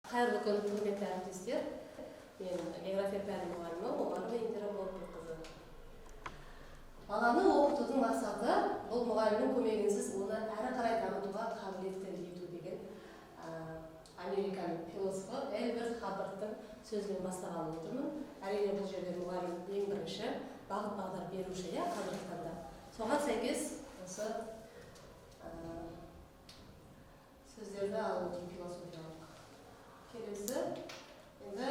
Қайырлы күн, құрметті әріптестер. Мен география пәні мұғалімі Омарова Индира Болатбекқызы. Баланы оқытудың мақсаты бұл мұғалімнің көмегінсіз оны әрі қарай дамытуға қабілетті ету деген американ философы Элберт Хаббардтың сөзімен бастаған отырмын. Әрине бұл жерде мұғалім ең бірінші бағыт-бағдар беруші, қазіргі таңда. Соған сәйкес осы сөздерді алып отырмын философиялық. Келесі, енді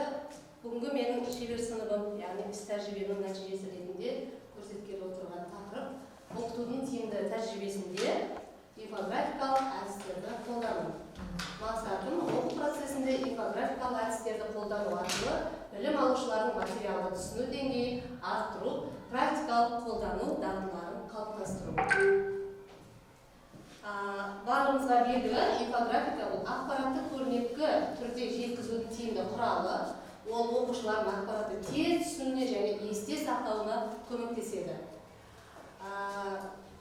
бүгінгі менің шебер сыныбым, яғни іс тәжірибенің нәтижесі ретінде көрсеткелі отырған тақырып оқытудың тиімді тәжірибесінде инфографикалық әдістерді қолдану. Мақсатым оқу процесінде инфографикалық әдістерді қолдану арқылы білім алушылардың материалды түсіну деңгейін арттыру, практикалық қолдану дағдыларын қалыптастыру. Барлығымызға белгілі, инфографика бұл ақпаратты көрнекі түрде жеткізудің тиімді құралы. Ол оқушылардың ақпаратты тез түсінуіне және есте сақтауына көмектеседі.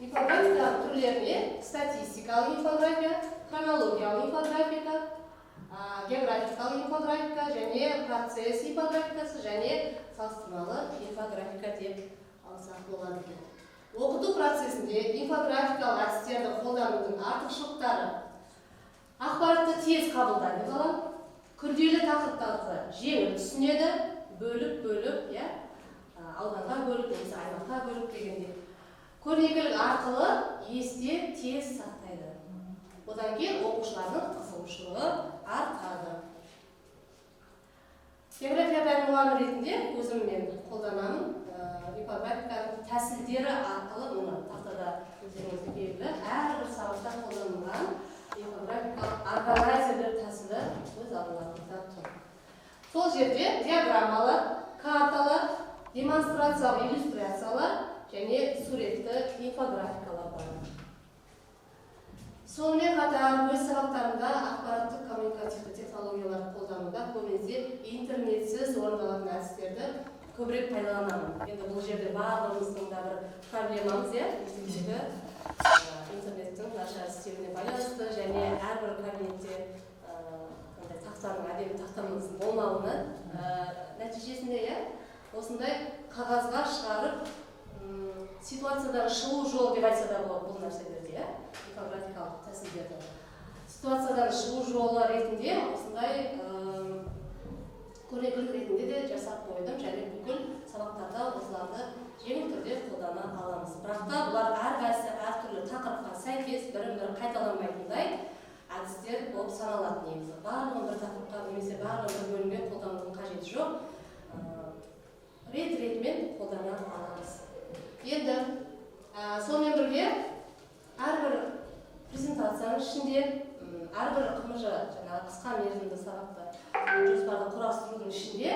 Инфографика түрлеріне статистикалық инфография, хронологиялық инфографика, географикалық инфографика және процесс инфографикасы және салыстырмалы инфографика деп алсақ болады екен. Оқыту процесінде инфографикалық әдістерді қолданудың артықшылықтары: ақпаратты тез қабылдайды бала, күрделі тақырыптарды жеңіл түсінеді, бөліп, ауданға бөліп, немесе аймаққа бөліп дегендей. Көрнекілік арқылы есте тез сақтайды. Одан кейін оқушылардың қызығушылығы артады. География пәні мұғалімі ретінде өзіммен қолданамын. Инфографиканың тәсілдері арқылы, мұны тақтада өздеріңізге белгілі, әрбір сабақта қолданылған инфографикалық органайзерлер тәсілі өз алдыларыңызда тұр. Сол жерде диаграммалар, карталар, демонстрациялық иллюстрациялар және суретті инфографикалар бар. Сонымен қатар өз сабақтарында ақпараттық коммуникативті технологияларды қолдануда көбінесе интернетсіз орындалатын әдістерді көбірек пайдаланамын. Енді бұл жерде барлығымыздың да бір проблемамыз, мектептегі интернеттің нашар істеуіне байланысты және әрбір кабинетте тақтаның, әдемі тақтамыздың болмауына нәтижесінде осындай қағазға шығарып ситуациядағы шығу жолы деп айтса да болады бұл нәрселерде, инфографикалық тәсілдерді. Ситуациядағы шығу жолы ретінде осындай көрнекілік ретінде де жасап қойдым және бүкіл сабақтарда осыларды жеңіл түрде қолдана аламыз. Бірақ та бұлар әрқайсысы әртүрлі тақырыпқа сәйкес бірін-бірі қайталанбайтындай әдістер болып саналады негізі. Барлығын бір тақырыпқа немесе барлығын бір бөлімге қолданудың қажеті жоқ. Рет-ретімен қолдана аламыз. Енді сонымен бірге әрбір презентацияның ішінде әрбір қымыжы қысқа мерзімді сабақты жоспарды құрастырудың ішінде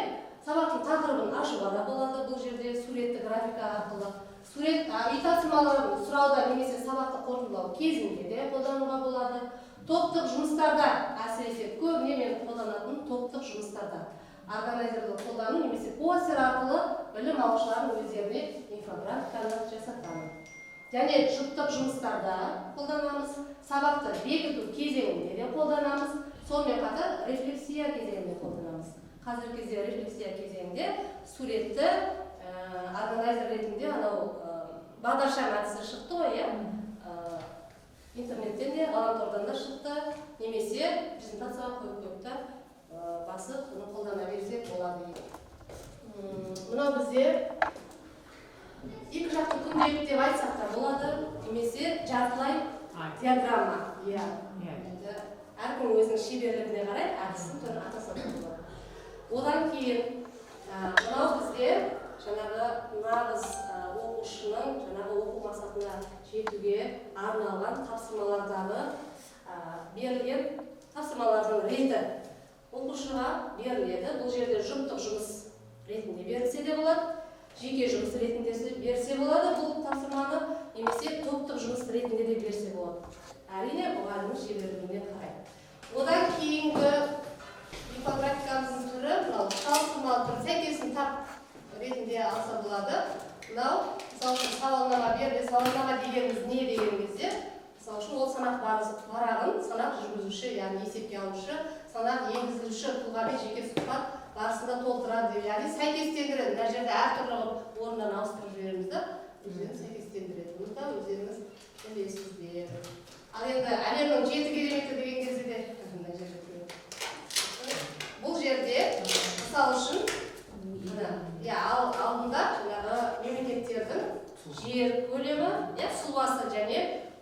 сабақтың тақырыбын ашуға да болады. Бұл жерде суретті графика арқылы сурет үй тапсырмаларын сұрауда немесе сабақты қорытындылау кезінде де қолдануға болады. Топтық жұмыстарда, әсіресе көбіне мен қолданатын топтық жұмыстарда органайзерді қолдану немесе постер арқылы білім алушылардың өздеріне инфографиканы жасатамын. Және жұптық жұмыстарда қолданамыз, сабақты бекіту кезеңінде де қолданамыз, сонымен қатар рефлексия кезеңінде қолданамыз. Қазіргі кезде рефлексия кезеңінде суретті органайзер ретінде бағдаршам әдісі шықты ғой, интернеттен де, ғаламтордан да шықты, немесе презентацияға қойып басып, оны қолдана берсек болады. Мынау бізде екі жақты күнделік деп айтсақ та болады, немесе жартылай диаграмма. Әркім өзінің шеберлігіне қарай әдісін түрін атасатын болады. Одан кейін мынау бізде нағыз оқушының оқу мақсатына жетуге арналған тапсырмалардағы берілген тапсырмалардың реті оқушыға беріледі. Бұл жерде жұптық жұмыс ретінде берілсе де болады, жеке жұмыс ретінде берсе болады бұл тапсырманы, немесе топтық жұмыс ретінде де берсе болады. Әрине мұғалімнің шеберлігіне қарай. Одан кейінгі инфографикамыздың түрі салыстырмалы түрде сәйкесін тап ретінде алса болады. Мынау мысалы үшін сауалнама берді. Сауалнама дегеніміз не деген кезде, мысалы үшін ол санақ барағын санақ жүргізуші, яғни есепке алушы, санақ енгізілуші тұлғамен жеке сұхбат барысында толтырады, яғни сәйкестендіреді. Мына жерде әртүрлі орыннан ауыстырып жібереміз да, өздеріңіз сәйкестендіреді. Бұны да өздеріңіз білесіздер. Ал енді әлемнің 7 кереметі деген кезде де бұл жерде мысал үшін алдында жаңағы мемлекеттердің жер көлемі, суласы және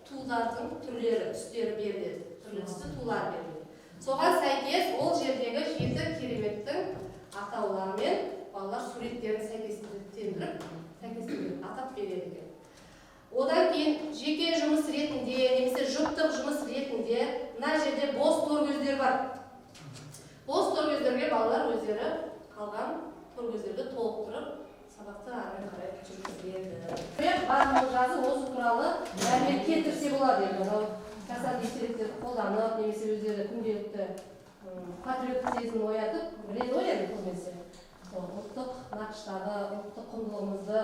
тулардың түрлері, түстері беріледі. Түрлі түсті тулар беріледі. Соған сәйкес ол жердегі 7 кереметтің атауларымен балалар суреттерін сәйкестендіріп атап береді екен. Одан кейін жеке жұмыс ретінде, немесе жұптық жұмыс ретінде мына жерде бос торкөздер бар. Бос торкөздерге балалар өздері қалған торкөздерді толықтырып, сабақты ары қарай жүргізеді. Барлық жазы осы туралы мәлімет келтірсе болады. Кәсіби естеліктерді қолданып, немесе өздері күнделікті патриоттық сезімін оятып, біледі ғой енді көбінесе. Ұлттық нақыштағы, ұлттық құндылығымызды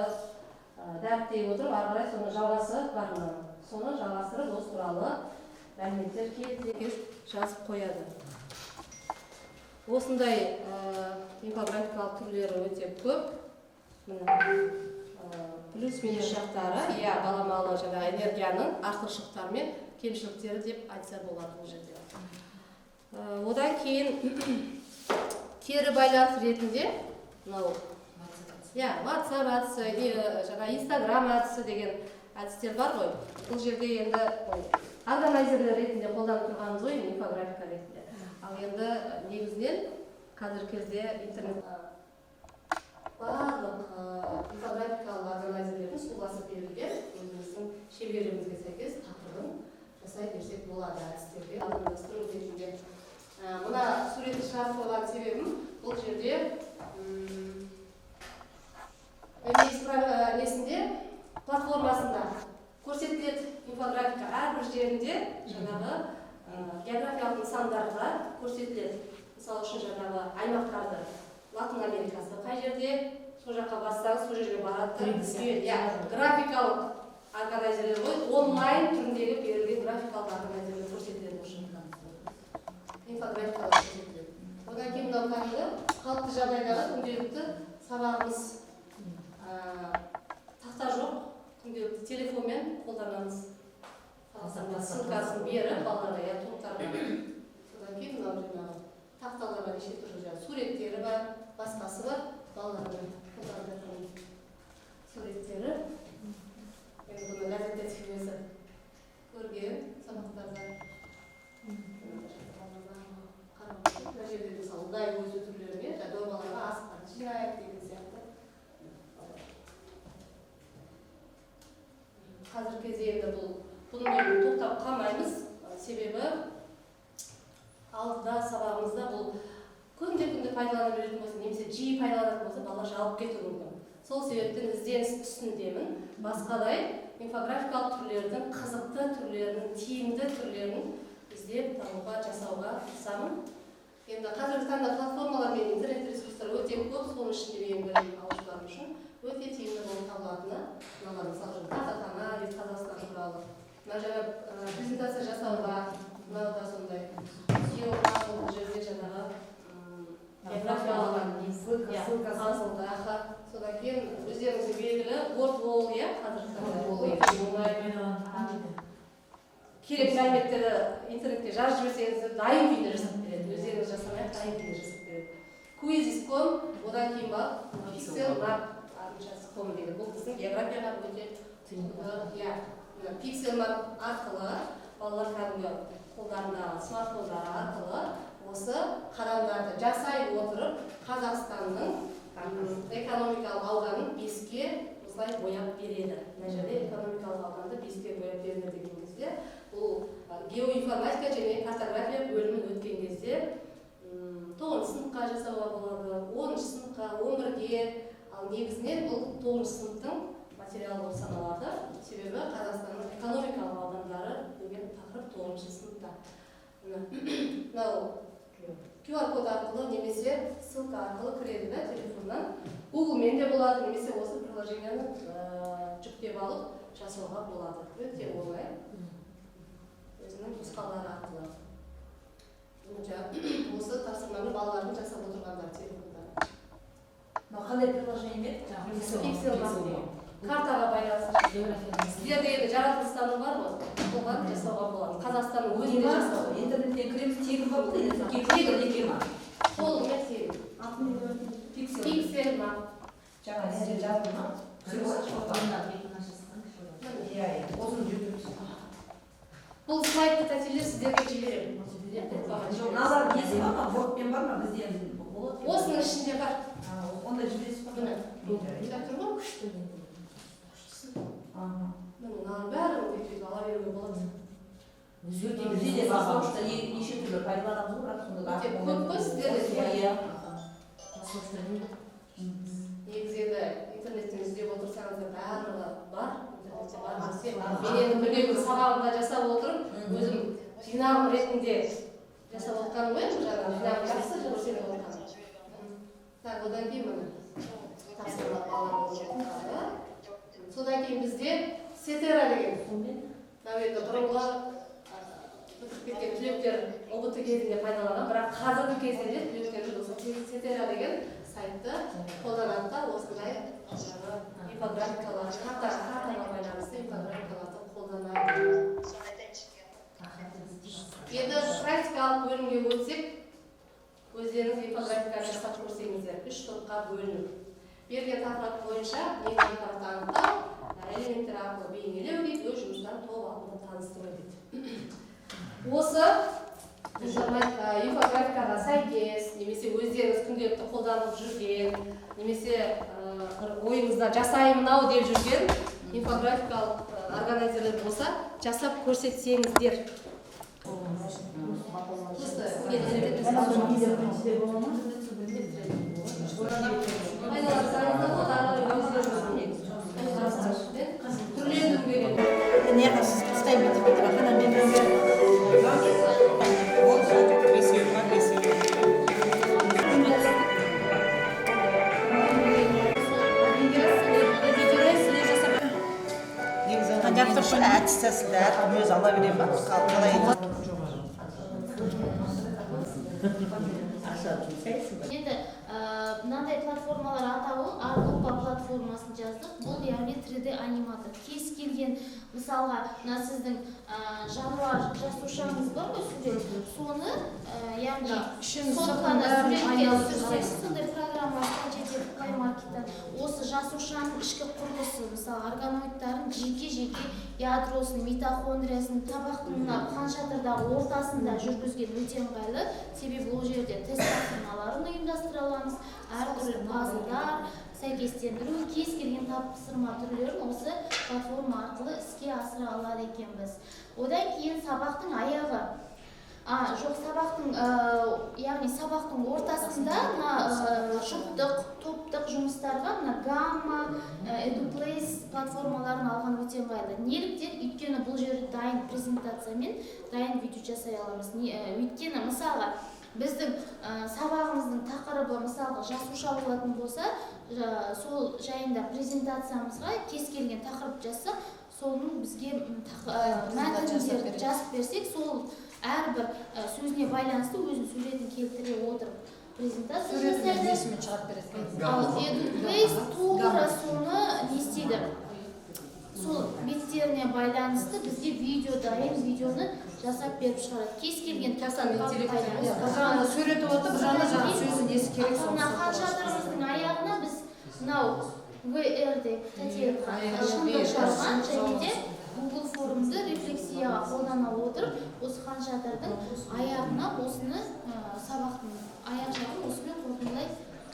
дәріптей отырып, ары қарай соны жалғасы барына. Соны жалғастырып, осы туралы мәліметтер келтіріп жазып қояды. Осындай инфографикалық түрлері өте көп. Плюс-минус жақтары, баламалы жаңағы энергияның артықшылықтары мен кемшіліктері деп айтса болады бұл жерде. Одан кейін кері байланыс ретінде мынау WhatsApp әдісі, жаңа Instagram әдісі деген әдістер бар ғой. Бұл жерде енді органайзерлер ретінде қолданып тұрғанымыз ғой, инфографика ретінде. Ал енді негізінен қазіргі кезде интернет барлық инфографикалық органайзерлердің сұлбасы берілген, өзіміздің шеберлігімізге сәйкес тақырыбын жасай берсек болады әдістерге. Алдыңдастыру ретінде мына суретті шығарып қойған себебім бұл жерде несінде платформасында көрсетіледі инфографика әрбір жерінде жаңағы географиялық нысандарға көрсетіледі. Мысалы үшін жаңағы аймақтарды, Латын Америкасы қай жерде, сол жаққа бассаңыз, сол жерге барады. Графикалық органайзерлер ғой, онлайн түріндегі берілген графикалық органайзерлер көрсетіледі үшін. Инфографикалық көрсетіледі. Одан кейін мынау кәдімгі қалыпты жағдайдағы күнделікті сабағымыз тақта жоқ, күнделікті телефонмен қолданамыз. Ссылкасын беріп, балаларға топтарға. Содан кейін мынау жаңағы тақталарға неше түрлі суреттері бар, басқасы бар, балалардың қолданатын суреттері. Енді бұны ләззат етіп өзі көрген сабақтарда. Мына жерде мысалы ұдай өзі түрлеріне, дорбаларға асықтарды жинайық деген сияқты. Қазіргі кезде енді бұны тоқтап қалмаймыз, себебі алдыда сабағымызда бұл күнде пайдалана беретін болса, немесе жиі пайдаланатын болса, балалар жалып кетуі мүмкін. Сол себептен ізденіс үстіндемін, басқалай инфографикалық түрлердің, қызықты түрлерінің, тиімді түрлерін іздеп табуға, жасауға тырысамын. Енді қазіргі таңда платформалар мен интернет ресурстар өте көп, соның ішінде мен білім алушылар үшін өте тиімді болып табылатыны. Мыналар мысалы үшін Қазақстан, Вест Қазақстан туралы. Мына жаңа презентация жасауға, мынау да сондай съемка, бұл жерде жаңағы географиялық ссылка. Содан кейін өздеріңізге белгілі WordWall, қазіргі таңда керек мәліметтерді интернетке жазып жіберсеңіз дайын күйінде жасап береді. Өздеріңіз жасамай дайын күйінде жасап береді. Quizzes.com, одан кейін бар Pixelmap.com дейді. Бұл біздің географияға өте Pixelmap арқылы балалар кәдімгі қолдарындағы смартфондары арқылы осы қадамдарды жасай отырып Қазақстанның экономикалық ауданын 5-ке осылай бояп береді. Мына жерде экономикалық ауданды 5-ке бояп береді деген кезде бұл геоинформатика және картография бөлімін өткен кезде 9 сыныпқа жасауға болады, 10 сыныпқа, 11-ге, ал негізінен бұл 9 сыныптың материалы болып саналады. Себебі Қазақстанның экономикалық аудандары деген тақырып 9 сыныпта. Мынау QR код арқылы немесе ссылка арқылы кіреді телефоннан. Google-мен де болады, немесе осы приложенияны жүктеп алып жасауға болады. Өте оңай. Өзінің нұсқалары арқылы. боюнча осы тапсырманы балалардың жасап отырғандары телефонда. Қандай приложение Pixel картаға байланысты. Сіздерде енді жаратылыстану бар ма? Оған жасауға болады. Қазақстанның өзінде жасауға. Интернеттен кіреміз, тегін бар ма? Тегін ма? Толығымен тегін. Pixel ма? Жаңа сіздер жазды ма? Бұл слайдты тәтелер сіздерге жіберемін. Назар несі бар ма? Бортпен бар ма? Бізде Осының ішінде бар. Онда жібересіз ба? Тұр ғой күшті. Мынаның бәрін бүйтіп ала беруге болады. Бізде де бар, неше түрлі пайдаланамыз ғой, бірақ сонда көп қой сіздерде. Негізі интернеттен іздеп отырсаңыздар барлығы бар. Мен енді біреудің сабағында жасап отырып, өзім жинағым ретінде жасап отқаным ғой, жаңағы жинағым жақсы көрсетіп отқаным. Одан кейін міне тапсырмалар балалар. Содан кейін бізде Сетера деген. Мына жерде бұрынғы бітіріп кеткен түлектер ұбт кезінде пайдаланған, бірақ қазіргі кезде де түлектеріміз осы Сетера деген сайтты қолданады да осындай инфографикалар, картаға байланысты инфографикаларды қолданады. Енді практикалық бөлімге өтсек, өздеріңіз инфографика жасап көрсеңіздер, 3 топқа бөлініп. Берген тақырып бойынша негізгі тақырыпты анықтау, элементтер арқылы бейнелеу дейді, өз жұмыстарын топ арқылы таныстыру дейді. Осы инфографикаға сәйкес, немесе өздеріңіз күнделікті қолданып жүрген, немесе ойыңызда жасаймын-ау деп жүрген инфографикалық органайзерлер болса, жасап көрсетсеңіздер. әдістесілер, өз ала берем ба? Қалай енді мынандай платформалар атауы Артопа платформасын жаздық. Бұл яғни 3D аниматор. Кез келген мысалға сіздің жануар жасушаңыз бар ғой, сурет. Соны яғни сотканы суретке түсірсеңіз, сондай программа қажет Play Market-тан осы жасушаның ішкі құрылысы, мысалы органоидтардың жеке-жеке ядросын, митохондриясын, табақтың қаншатырдағы ортасында жүргізген өте ыңғайлы. Себебі бұл жерде тест тапсырмаларын ұйымдастыра аламыз, әртүрлі пазлдар, сәйкестендіру, кез келген тапсырма түрлерін осы платформа арқылы іске асыра алады екенбіз. Одан кейін сабақтың аяғы. Жоқ, сабақтың, яғни сабақтың ортасында жұптық, топтық жұмыстарға гамма, EduPlace платформаларын алған өте ыңғайлы. Неліктен? Өйткені бұл жерде дайын презентациямен дайын видео жасай аламыз. Өйткені мысалға біздің сабағымыздың тақырыбы мысалға жасуша болатын болса, сол жайында презентациямызға кез келген тақырып жазсақ, соның бізге мәтіндерді жазып берсек, сол әрбір сөзіне байланысты өзінің суретін келтіре отырып презентация жасайды. Ал EduPlace тура соны не істейді? Сол беттеріне байланысты бізге дайын видеоны жасап беріп шығарады. Кез келген сөйлетіп отыр, жаңа сөзін есі керек. Қаншатырымыздың аяғына біз мынау VR-де шындық жазған және де Google формды рефлексияға қолдана отырып, осы қаншатырдың аяғына осыны сабақтың аяқ жағын осымен қорытындылай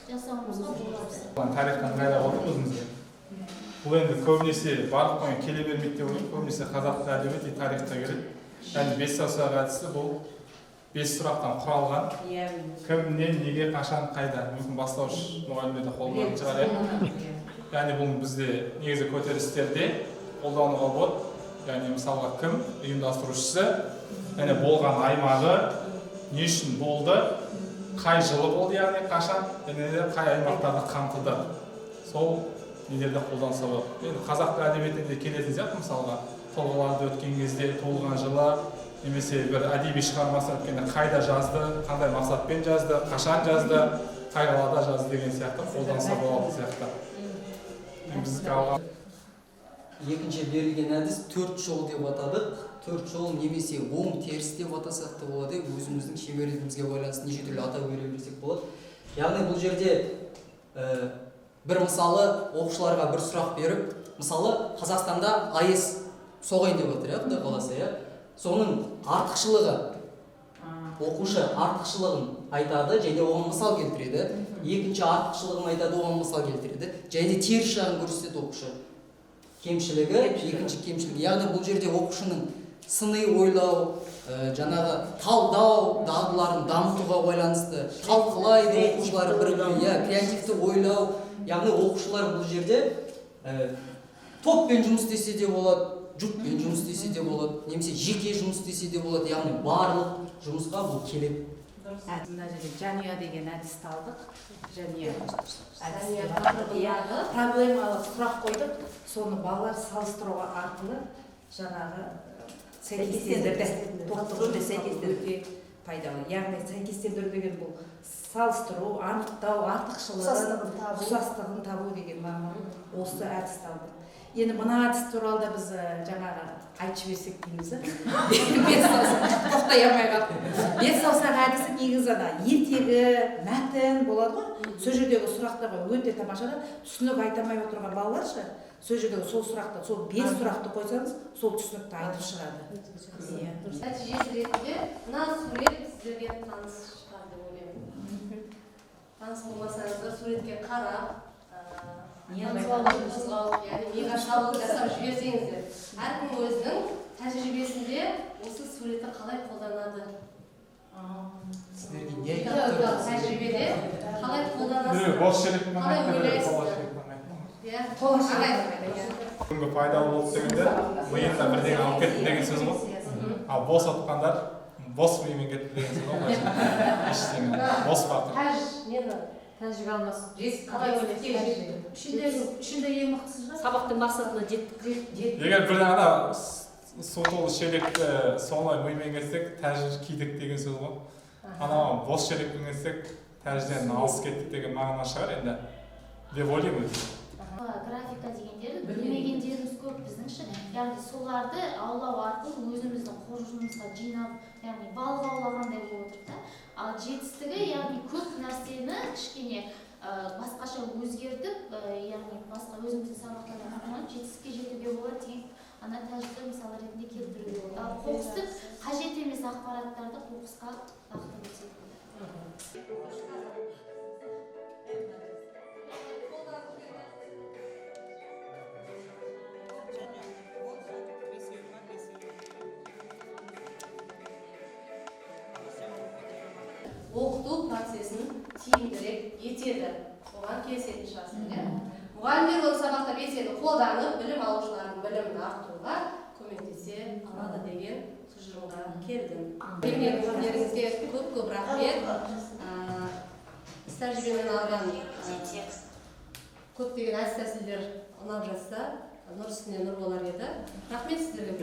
жасауымызға болады. Тарихтан қайда отыр өзімізге. Бұл енді көбінесе барлық қойын келе бермейді деп ойлаймын. Көбінесе қазақ әдебиеті тарихта келеді. Яғни 5 саусақ әдісі бұл 5 сұрақтан құралған. Кімнен, неге, қашан, қайда. Мүмкін бастауыш мұғалімдерде қолданатын шығар. Яғни бұл бізде негізі көтерілістерде қолдануға болады. Яғни мысалға кім, ұйымдастырушысы, яғни болған аймағы, не үшін болды, қай жылы болды, яғни қашан, және қай аймақтарды қамтыды. Сол нелерде қолданса болады. Енді қазақ әдебиетінде келетін сияқты мысалға тұлғаларды өткен кезде, туылған жылы, немесе бір әдеби шығармасы өткенде қайда жазды, қандай мақсатпен жазды, қашан жазды, қай қалада жазды деген сияқты қолданса болады сияқты. Біздікі алған Екінші берілген әдіс 4 жол деп атадық. 4 жол немесе оң теріс деп атасақ та болады. Өзіміздің шеберлігімізге байланысты неше түрлі атау бере берсек болады. Яғни бұл жерде бір мысалы оқушыларға бір сұрақ беріп, мысалы Қазақстанда АЭС соғайын деп отыр, Құдай қаласа, соның артықшылығы, оқушы артықшылығын айтады және оған мысал келтіреді. Екінші артықшылығын айтады, оған мысал келтіреді. Және теріс жағын көрсетеді оқушы. Кемшілігі, екінші кемшілігі. Яғни бұл жерде оқушының сыни ойлау, жаңағы талдау дағдыларын дамытуға байланысты талқылайды оқушылар бір-біріне, креативті ойлау. Яғни оқушылар бұл жерде топпен жұмыс істесе де болады, жұппен жұмыс істесе де болады, немесе жеке жұмыс істесе де болады. Яғни барлық жұмысқа бұл келеді. Мына жерде жанұя деген әдісті алдық. Жанұя Жанұя проблемалы сұрақ қойдық. Соны балалар салыстыруға арқылы жаңағы сәйкестендірді. Тоқтыру мен сәйкестендіруге пайдалы. Яғни сәйкестендіру деген бұл салыстыру, анықтау, артықшылығын, ұқсастығын табу деген мағынаны осы әдісті алдық. Енді мына әдіс туралы да біз жаңағы айтып берсек дейміз. Бес саусақ тоқтай алмай қалды. Бес саусақ әдісі негізі ертегі, мәтін болады ғой. Сол жердегі сұрақтарға өте тамаша. Түсінік айта алмай отырған балаларша, сол жердегі сол сұрақты, сол 5 сұрақты қойсаңыз, сол түсінікті айтып шығады. Нәтижесі ретінде мына сурет сіздерге таныс шығар деп ойлаймын. Таныс болмасаңыздар суретке қарап, миға шабуыл жасап жіберсеңіздер, әркім өзінің тәжірибесінде осы суретті қалай қолданады? Сіздерге не айтып тұр? Тәжірибеде қалай қолданасыз? бос шелектен Қалай ойлайсыздар? Бүгінгі пайдалы болды дегенде миында бірдеңе алып кетті деген сөз ғой. Ал бос отқандар бос миымен кетті деген сөз ғой. Ештеңе бос бақтық. Тәжірибе алмасын. Қалай ойлайсыздар? Үшінде ең мықтысы Сабақтың мақсатына жеттік. Егер бір ана су толы шелекті солай миымен кетсек, тәжір кидік деген сөз ғой. Ана бос шелекпен кетсек, тәжірден алыс кеттік деген мағына шығар енді. Деп ойлаймын. Графика дегендерді білмегендеріміз көп біздіңше. Яғни соларды аулау арқылы өзіміздің қоржынымызға жинап, яғни балық аулағандай болып отыр да. Ал жетістігі, яғни көп нәрсені кішкене басқаша өзгертіп, яғни басқа өзіміздің сабақтардан қарамай жетістікке жетуге болады деген ана тәжірибе мысалы ретінде келтіруге болады. Ал қоқысты қажет емес ақпараттарды қоқысқа лақтырып тастайды. Оқыту процесін тиімдірек етеді. Оған келісетін шығарсыздар. Мұғалімдер осы сабақта белсенді қолданып, білім алушылардың білімін арттыруға көмектесе алады деген тұжырымға келдім. Меңгерушілеріңізге көп рахмет. Тәжірибемен алған көптеген әдіс тәсілдер ұнап жатса, нұр үстіне нұр болар еді. Рахмет сіздерге.